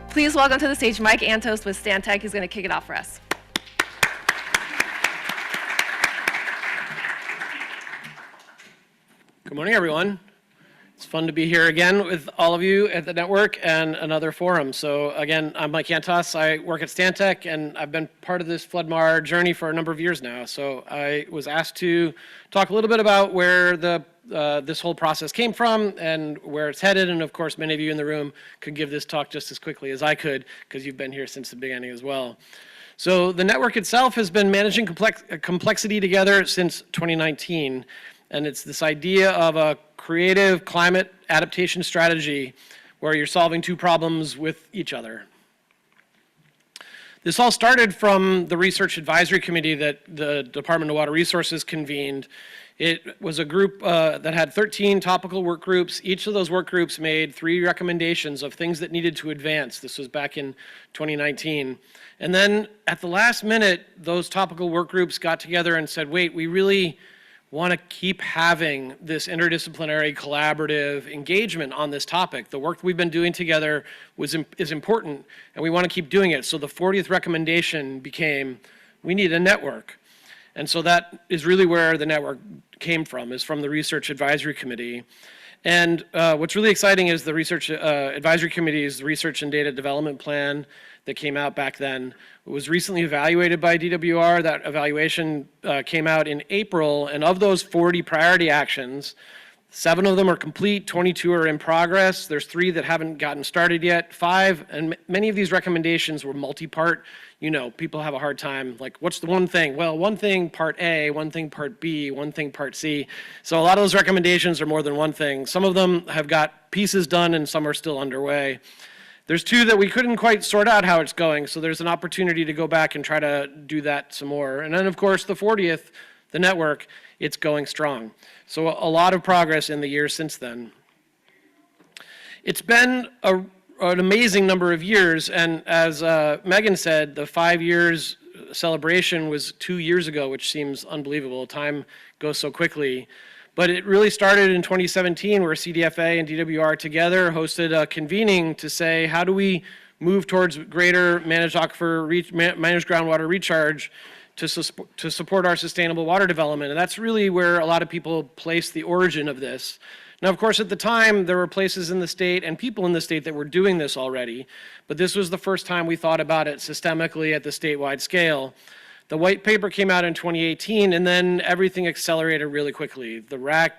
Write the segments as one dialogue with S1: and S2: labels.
S1: Please welcome to the stage Mike Antos with Stantec. He's going to kick it off for us.
S2: Good morning, everyone. It's fun to be here again with all of you at the network and another forum. So again, I'm Mike Antos. I work at Stantec, and I've been part of this FloodMar journey for a number of years now. So I was asked to talk a little bit about where this whole process came from and where it's headed. And of course, many of you in the room could give this talk just as quickly as I could, because you've been here since the beginning as well. So the network itself has been managing complexity together since 2019. And it's this idea of a creative climate adaptation strategy where you're solving two problems with each other. This all started from the Research Advisory Committee that the Department of Water Resources convened. It was a group that had 13 topical work groups. Each of those work groups made 3 recommendations of things that needed to advance. This was back in 2019. And then at the last minute, those topical work groups got together and said, wait, we really want to keep having this interdisciplinary collaborative engagement on this topic. The work we've been doing together is important, and we want to keep doing it. So the 40th recommendation became, we need a network. And so that is really where the network came from, is from the Research Advisory Committee. And what's really exciting is the Research Advisory Committee's Research and Data Development Plan that came out back then. It was recently evaluated by DWR. That evaluation came out in April, and of those 40 priority actions, 7 of them are complete, 22 are in progress. There's 3 that haven't gotten started yet, 5, and many of these recommendations were multi-part. You know, people have a hard time, like, what's the one thing? Well, one thing part A, one thing part B, one thing part C. So a lot of those recommendations are more than one thing. Some of them have got pieces done and some are still underway. There's 2 that we couldn't quite sort out how it's going, so there's an opportunity to go back and try to do that some more. And then, of course, the 40th, the network, it's going strong. So a lot of progress in the years since then. It's been an amazing number of years, and as Megan said, the 5 years celebration was 2 years ago, which seems unbelievable. Time goes so quickly. But it really started in 2017, where CDFA and DWR together hosted a convening to say, how do we move towards greater managed groundwater recharge to support our sustainable water development? And that's really where a lot of people place the origin of this. Now, of course, at the time, there were places in the state and people in the state that were doing this already, but this was the first time we thought about it systemically at the statewide scale. The white paper came out in 2018, and then everything accelerated really quickly. The RAC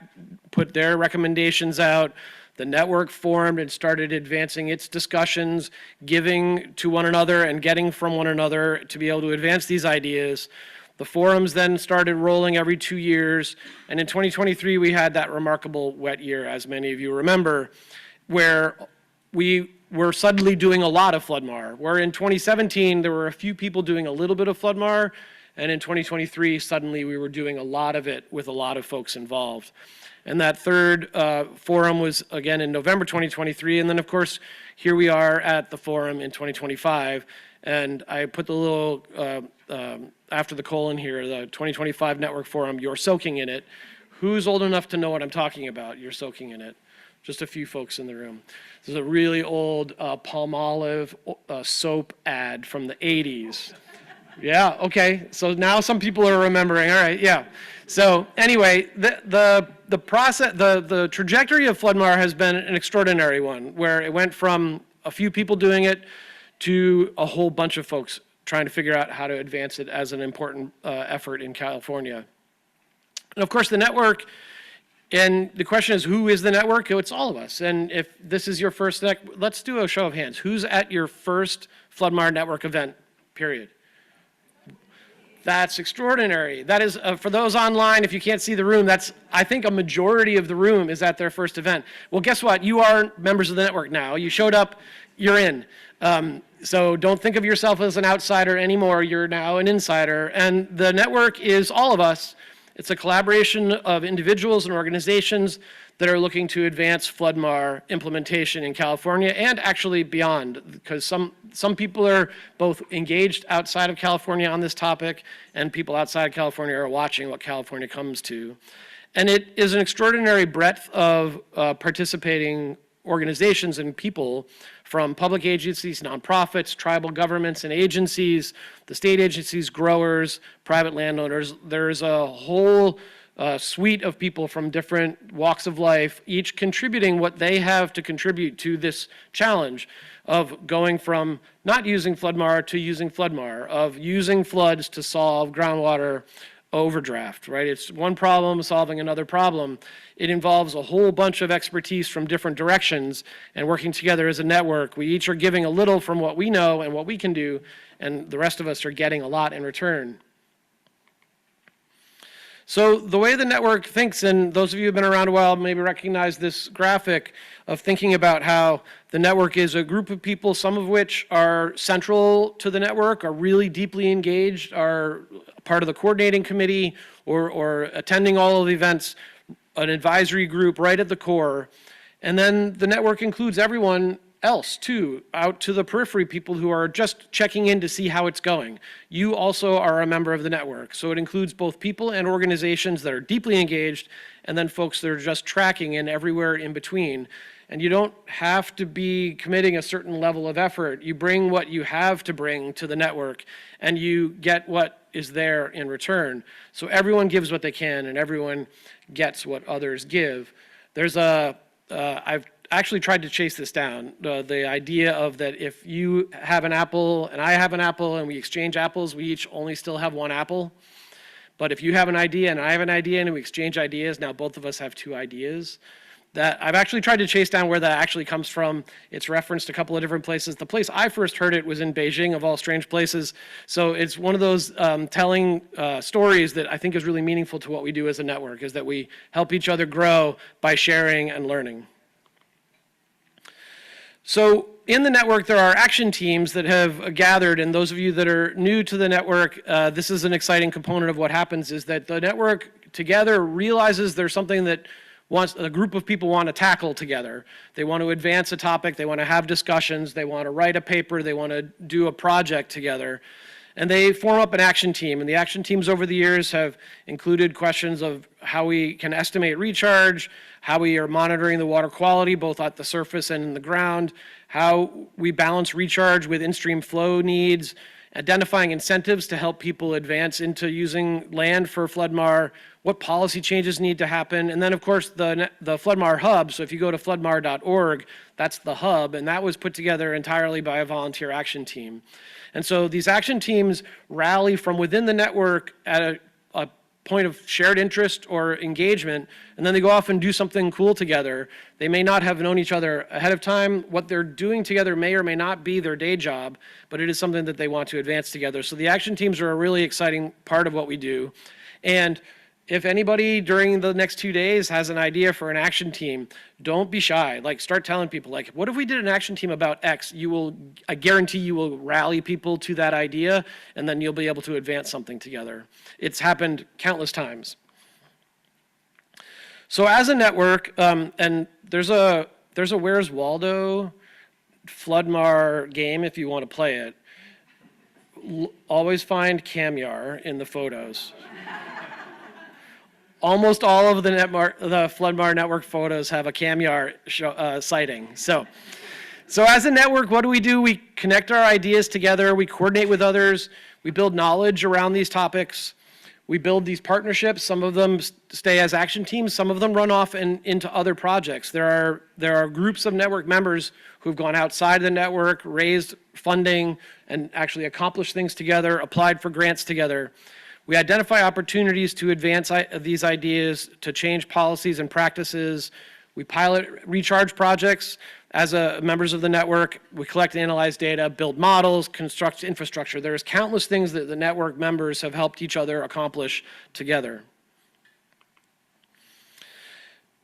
S2: put their recommendations out, the network formed and started advancing its discussions, giving to one another and getting from one another to be able to advance these ideas. The forums then started rolling every 2 years, and in 2023 we had that remarkable wet year, as many of you remember, where we were suddenly doing a lot of FloodMar. Where in 2017 there were a few people doing a little bit of FloodMar, and in 2023 suddenly we were doing a lot of it with a lot of folks involved. And that third forum was again in November 2023, and then of course here we are at the forum in 2025, and I put the little after the colon here, the 2025 Network Forum, you're soaking in it. Who's old enough to know what I'm talking about? You're soaking in it. Just a few folks in the room. This is a really old Palmolive soap ad from the 80s. Yeah, okay, so now some people are remembering, all right, yeah. So anyway, the process, the trajectory of FloodMar has been an extraordinary one, where it went from a few people doing it to a whole bunch of folks trying to figure out how to advance it as an important effort in California. And of course, the network, and the question is, who is the network? It's all of us. And if this is your first, let's do a show of hands. Who's at your first FloodMar network event, period? That's extraordinary. That is, for those online, if you can't see the room, that's, I think, a majority of the room is at their first event. Well, guess what? You are members of the network now. You showed up, you're in. So don't think of yourself as an outsider anymore. You're now an insider. And the network is all of us. It's a collaboration of individuals and organizations that are looking to advance FloodMar implementation in California and actually beyond, because some people are both engaged outside of California on this topic, and people outside of California are watching what California comes to. And it is an extraordinary breadth of participating organizations and people from public agencies, nonprofits, tribal governments and agencies, the state agencies, growers, private landowners. There's a whole suite of people from different walks of life, each contributing what they have to contribute to this challenge of going from not using FloodMAR to using FloodMAR, of using floods to solve groundwater overdraft, right? It's one problem solving another problem. It involves a whole bunch of expertise from different directions and working together as a network. We each are giving a little from what we know and what we can do, and the rest of us are getting a lot in return. So the way the network thinks, and those of you who have been around a while maybe recognize this graphic of thinking about how the network is a group of people, some of which are central to the network, are really deeply engaged, are part of the coordinating committee or attending all of the events, an advisory group right at the core. And then the network includes everyone else too, out to the periphery, people who are just checking in to see how it's going. You also are a member of the network. So it includes both people and organizations that are deeply engaged, and then folks that are just tracking and everywhere in between. And you don't have to be committing a certain level of effort. You bring what you have to bring to the network, and you get what is there in return. So everyone gives what they can, and everyone gets what others give. There's I've actually tried to chase this down, the idea of that if you have an apple and I have an apple and we exchange apples, we each only still have one apple. But if you have an idea and I have an idea and we exchange ideas, now both of us have two ideas. That I've actually tried to chase down where that actually comes from. It's referenced a couple of different places. The place I first heard it was in Beijing, of all strange places. So it's one of those telling stories that I think is really meaningful to what we do as a network, is that we help each other grow by sharing and learning. So in the network, there are action teams that have gathered, and those of you that are new to the network, this is an exciting component of what happens, is that the network together realizes there's something that a group of people want to tackle together. They want to advance a topic, they want to have discussions, they want to write a paper, they want to do a project together. And they form up an action team, and the action teams over the years have included questions of how we can estimate recharge, how we are monitoring the water quality, both at the surface and in the ground, how we balance recharge with in-stream flow needs, identifying incentives to help people advance into using land for FloodMAR, what policy changes need to happen, and then of course the FloodMAR hub. So if you go to floodmar.org, that's the hub, and that was put together entirely by a volunteer action team. And so these action teams rally from within the network at a point of shared interest or engagement, and then they go off and do something cool together. They may not have known each other ahead of time. What they're doing together may or may not be their day job, but it is something that they want to advance together. So the action teams are a really exciting part of what we do. And if anybody during the next 2 days has an idea for an action team, don't be shy. Like, start telling people, like, what if we did an action team about X? I guarantee you will rally people to that idea, and then you'll be able to advance something together. It's happened countless times. So as a network, and there's a Where's Waldo FloodMAR game if you want to play it. Always find Camyar in the photos. Almost all of the FloodMAR network photos have a Camyar sighting. So as a network, what do? We connect our ideas together, we coordinate with others, we build knowledge around these topics, we build these partnerships. Some of them stay as action teams, some of them run off into other projects. There are groups of network members who've gone outside of the network, raised funding, and actually accomplished things together, applied for grants together. We identify opportunities to advance these ideas, to change policies and practices. We pilot recharge projects as members of the network. We collect and analyze data, build models, construct infrastructure. There's countless things that the network members have helped each other accomplish together.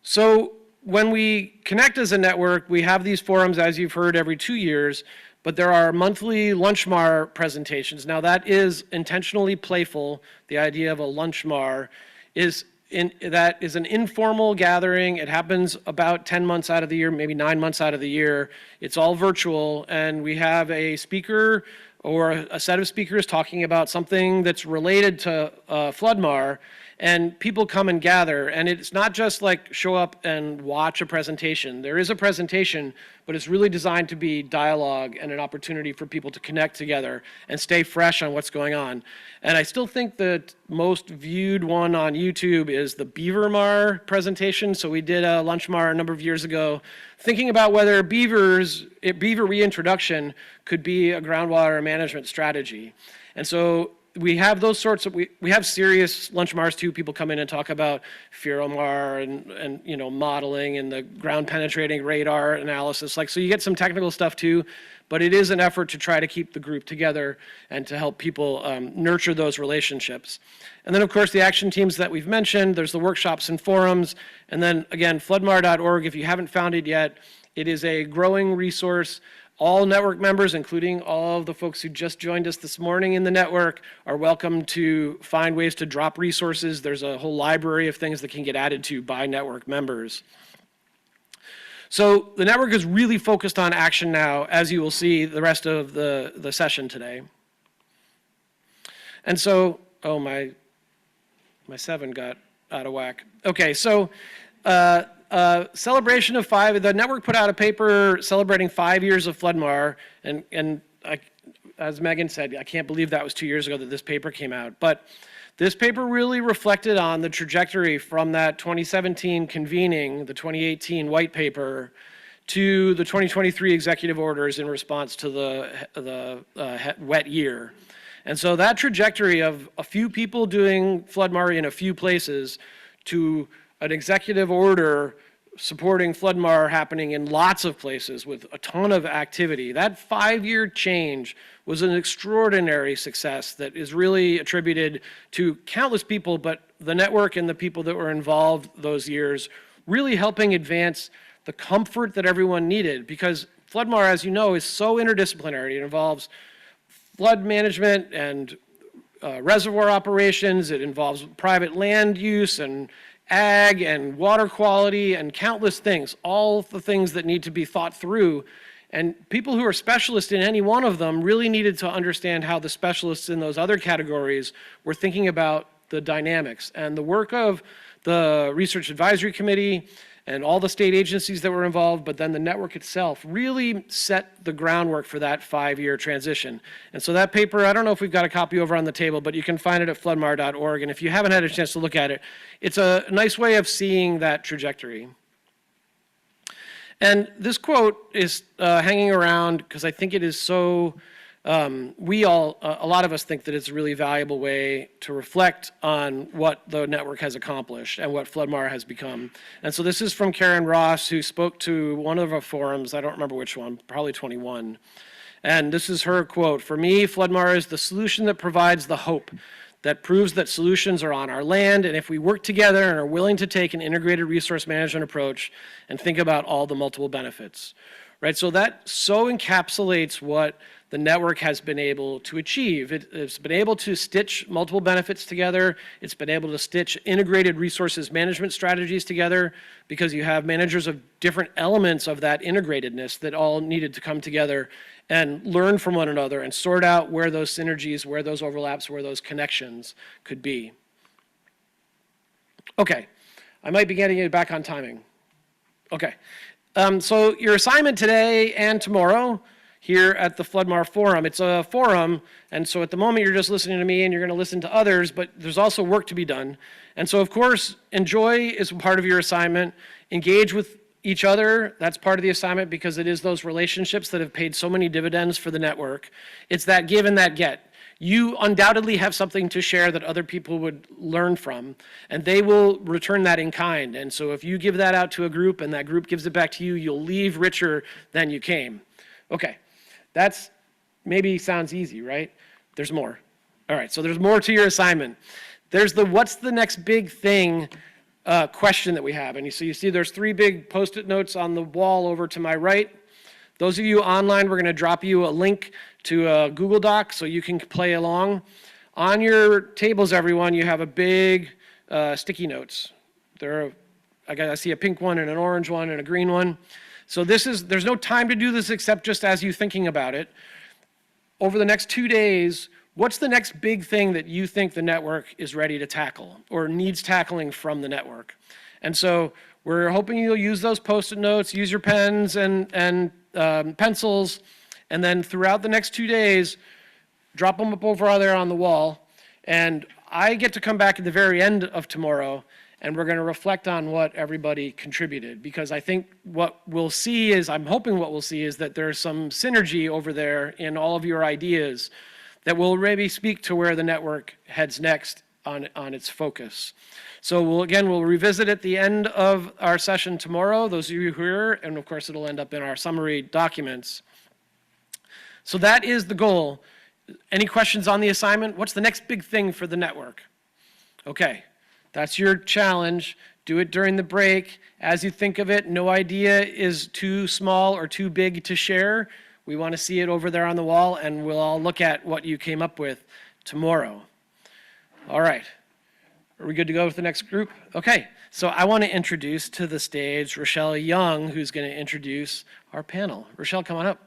S2: So when we connect as a network, we have these forums, as you've heard, every 2 years. But there are monthly LunchMAR presentations. Now that is intentionally playful. The idea of a LunchMAR that is an informal gathering. It happens about 10 months out of the year, maybe 9 months out of the year. It's all virtual, and we have a speaker or a set of speakers talking about something that's related to FloodMAR. and people come and gather, and it's not just like show up and watch a presentation. There is a presentation, but it's really designed to be dialogue and an opportunity for people to connect together and stay fresh on what's going on. And I still think the most viewed one on YouTube is the Beaver presentation. So we did a Lunchmar a number of years ago, thinking about whether beaver reintroduction could be a groundwater management strategy. And so we have those sorts of, we have serious Lunchmars too. People come in and talk about Feromar and you know, modeling and the ground penetrating radar analysis. Like, so you get some technical stuff too, but it is an effort to try to keep the group together and to help people nurture those relationships. And then of course the action teams that we've mentioned, there's the workshops and forums. And then again, floodmar.org, if you haven't found it yet, it is a growing resource. All network members, including all of the folks who just joined us this morning in the network, are welcome to find ways to drop resources. There's a whole library of things that can get added to by network members. So the network is really focused on action now, as you will see the rest of the session today. And so, oh, my 7 got out of whack. Okay, so celebration of 5, the network put out a paper celebrating 5 years of Floodmar, and as Megan said, I can't believe that was 2 years ago that this paper came out. But this paper really reflected on the trajectory from that 2017 convening, the 2018 white paper, to the 2023 executive orders in response to the wet year. And so that trajectory of a few people doing Floodmar in a few places to an executive order supporting Floodmar happening in lots of places with a ton of activity. That 5-year change was an extraordinary success that is really attributed to countless people, but the network and the people that were involved those years really helping advance the comfort that everyone needed, because Floodmar, as you know, is so interdisciplinary. It involves flood management and reservoir operations. It involves private land use and ag and water quality and countless things, all the things that need to be thought through. And people who are specialists in any one of them really needed to understand how the specialists in those other categories were thinking about the dynamics. And the work of the Research Advisory Committee and all the state agencies that were involved, but then the network itself really set the groundwork for that 5-year transition. And so that paper, I don't know if we've got a copy over on the table, but you can find it at floodmar.org. And if you haven't had a chance to look at it, it's a nice way of seeing that trajectory. And this quote is hanging around because I think it is so, a lot of us think that it's a really valuable way to reflect on what the network has accomplished and what Floodmar has become. And so this is from Karen Ross, who spoke to one of our forums, I don't remember which one, probably 21. And this is her quote: "For me, Floodmar is the solution that provides the hope that proves that solutions are on our land, and if we work together and are willing to take an integrated resource management approach and think about all the multiple benefits." Right, so that so encapsulates what the network has been able to achieve. It's been able to stitch multiple benefits together. It's been able to stitch integrated resources management strategies together, because you have managers of different elements of that integratedness that all needed to come together and learn from one another and sort out where those synergies, where those overlaps, where those connections could be. Okay, I might be getting you back on timing. Okay, so your assignment today and tomorrow here at the Floodmar Forum. It's a forum, and so at the moment you're just listening to me and you're going to listen to others, but there's also work to be done. And so of course, enjoy is part of your assignment. Engage with each other, that's part of the assignment, because it is those relationships that have paid so many dividends for the network. It's that give and that get. You undoubtedly have something to share that other people would learn from, and they will return that in kind. And so if you give that out to a group and that group gives it back to you, you'll leave richer than you came. Okay. That's maybe sounds easy, right? There's more. All right, so there's more to your assignment. There's the what's the next big thing question that we have. And so you see there's 3 big Post-it notes on the wall over to my right. Those of you online, we're going to drop you a link to a Google Doc so you can play along. On your tables, everyone, you have a big sticky notes. I see a pink one and an orange one and a green one. So there's no time to do this except just as you thinking about it. Over the next 2 days, What's the next big thing that you think the network is ready to tackle or needs tackling from the network? And so we're hoping you'll use those Post-it notes, use your pens and pencils, and then throughout the next 2 days, drop them up over there on the wall. And I get to come back at the very end of tomorrow, and we're going to reflect on what everybody contributed. Because I think what we'll see is, I'm hoping what we'll see is that there's some synergy over there in all of your ideas that will maybe speak to where the network heads next on its focus. So we'll revisit at the end of our session tomorrow, those of you who are here, and of course it'll end up in our summary documents. So that is the goal. Any questions on the assignment? What's the next big thing for the network? Okay, that's your challenge. Do it during the break. As you think of it, no idea is too small or too big to share. We want to see it over there on the wall, and we'll all look at what you came up with tomorrow. All right. Are we good to go with the next group? Okay. So I want to introduce to the stage Rochelle Young, who's going to introduce our panel. Rochelle, come on up.